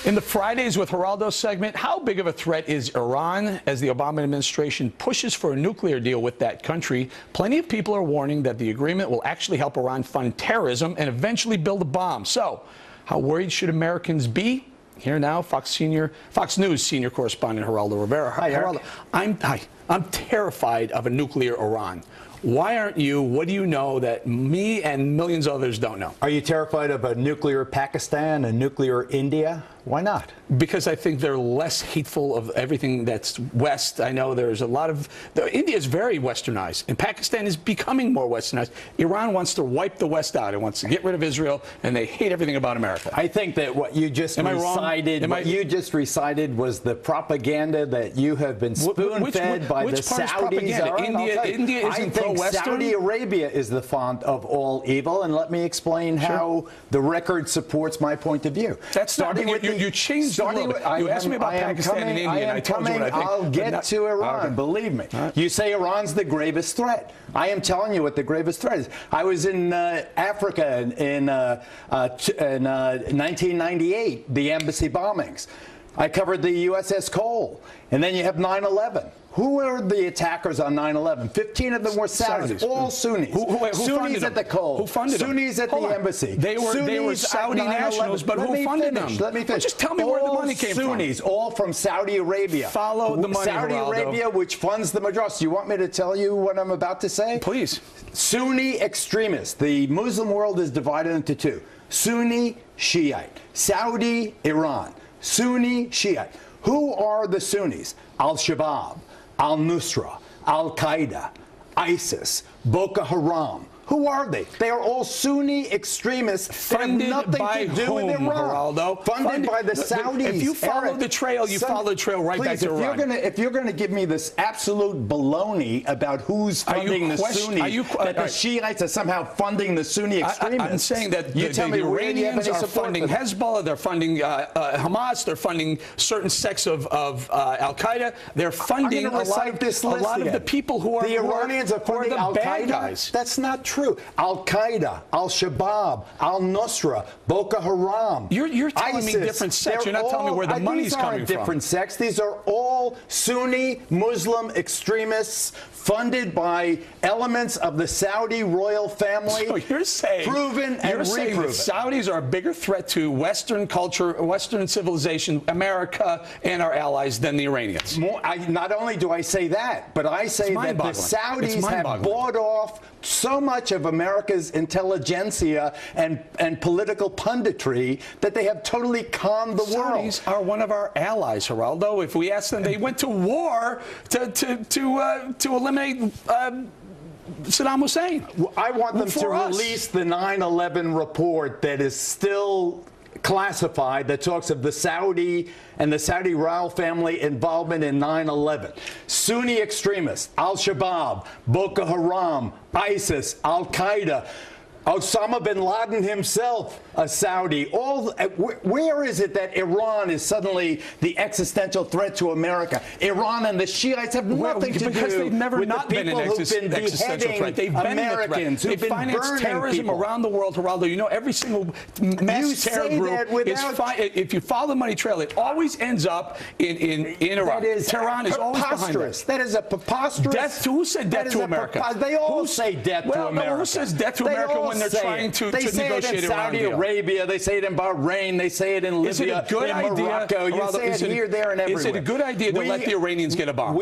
In the Fridays with Geraldo segment, how big of a threat is Iran as the Obama administration pushes for a nuclear deal with that country? Plenty of people are warning that the agreement will actually help Iran fund terrorism and eventually build a bomb. So, how worried should Americans be? Here now, Fox News senior correspondent Geraldo Rivera. Hi, Geraldo, I'm terrified of a nuclear Iran. Why aren't you? What do you know that me and millions of others don't know? Are you terrified of a nuclear Pakistan, a nuclear India? Why not? Because I think they're less hateful of everything that's West. I know there's a lot of... India is very westernized, and Pakistan is becoming more westernized. Iran wants to wipe the West out. It wants to get rid of Israel, and they hate everything about America. I think that what you just recited was the propaganda that you have been spoon-fed by the Saudis. India isn't pro-Western. Saudi Arabia is the font of all evil, and let me explain how the record supports my point of view. That's starting with you changed a little bit. You asked me about Pakistan and India, and I told you what I think. I'll get to Iran, believe me. You say Iran's the gravest threat. I am telling you what the gravest threat is. I was in Africa in 1998, the embassy bombings. I covered the USS Cole, and then you have 9/11. Who were the attackers on 9/11? 15 of them were Saudis, all Sunnis. Who Sunnis at the Cole. Who funded them? Sunnis at the embassy. They were Saudi nationals, but who funded them? Let me finish. Well, just tell me where the money came from. Sunnis, all from Saudi Arabia. Follow the money, Saudi Arabia, which funds the majority. You want me to tell you what I'm about to say? Please. Sunni extremists. The Muslim world is divided into two. Sunni, Shiite. Saudi, Iran. Sunni, Shiite. Who are the Sunnis? Al-Shabaab, Al-Nusra, Al-Qaeda, ISIS, Boko Haram. Who are they? They are all Sunni extremists that have nothing to do with Iran. Geraldo? Funded by the Saudis. If you follow the trail, you follow the trail right back to Iran. If you're going to give me this absolute baloney about who's funding the Sunnis, that the Shiites are somehow funding the Sunni extremists. I'm saying that the Iranians are funding Hezbollah, they're funding Hamas, they're funding certain sects of Al-Qaeda. They're funding a lot of the people who are the Iranians are funding Al-Qaeda. That's not true. Al-Qaeda, Al-Shabaab, Al-Nusra, Boko Haram, You're telling ISIS, me different sects. You're not telling me where the money's coming from. Different sects. These are all Sunni Muslim extremists funded by elements of the Saudi royal family. So you're saying proven and reproven. The Saudis are a bigger threat to Western culture, Western civilization, America, and our allies than the Iranians. Not only do I say that, but I say that the Saudis have bought off so much of America's intelligentsia and political punditry that they have totally conned the world. Saudis are one of our allies, Geraldo. If we ask them, they went to war to eliminate Saddam Hussein. I want them to release the 9/11 report that is still classified, that talks of the Saudi and the Saudi royal family involvement in 9/11. Sunni extremists, Al-Shabaab, Boko Haram, ISIS, Al-Qaeda, Osama bin Laden himself, a Saudi. Where is it that Iran is suddenly the existential threat to America? Iran and the Shiites have nothing to do because they've never with not the been people an who've been existential threat. They've Americans been the threat. They finance terrorism around the world, Geraldo. You know, every single mass terror group is if you follow the money trail, it always ends up in Iraq. Tehran is always behind it. That is a preposterous. Who said death to America? They all say death to America. Who says death to America when they're trying to negotiate in Saudi Arabia, they say it in Bahrain, they say it in Libya, in Morocco. You say it here, there, and everywhere. Is it a good idea to let the Iranians get a bomb?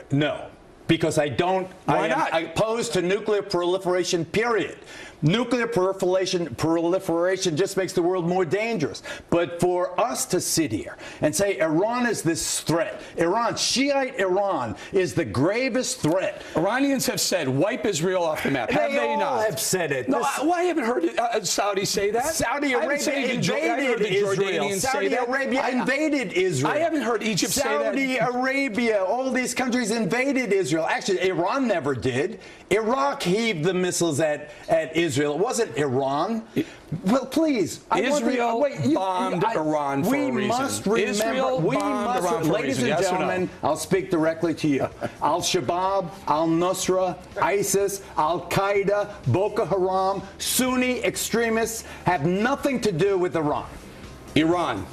No. Because I don't. Why not? I am opposed to nuclear proliferation, period. Nuclear proliferation just makes the world more dangerous. But for us to sit here and say Iran is this threat, Shiite Iran is the gravest threat. Iranians have said wipe Israel off the map. Have they not? They have said it. No, I haven't heard Saudis say that. Saudi Arabia invaded Israel. Saudi Arabia invaded Israel. I haven't heard Egypt say that. Saudi Arabia, all these countries invaded Israel. Actually, Iran never did. Iraq heaved the missiles at Israel. It wasn't Iran. Well, please. Israel bombed Iran for a reason. We must remember, ladies and gentlemen, I'll speak directly to you. Al-Shabaab, Al-Nusra, ISIS, Al-Qaeda, Boko Haram, Sunni extremists have nothing to do with Iran. Iran.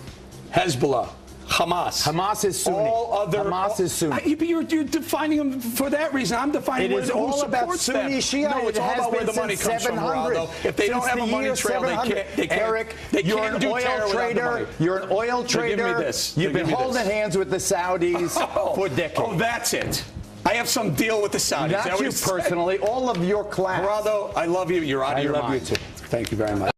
Hezbollah, Hamas. Hamas is Sunni. All other. Hamas is Sunni. You're defining them for that reason. I'm defining it is who all about supports Sunni them. Shia. No, it's all about where the money comes from, Geraldo. If they don't have a money trail, they can't. Eric, you're an oil trader. You're an oil trader. Give me this. You've been holding hands with the Saudis for decades. Oh, that's it. I have some deal with the Saudis. Not you personally, all of your class. Geraldo, I love you. You're out of your mind. I love you too. Thank you very much.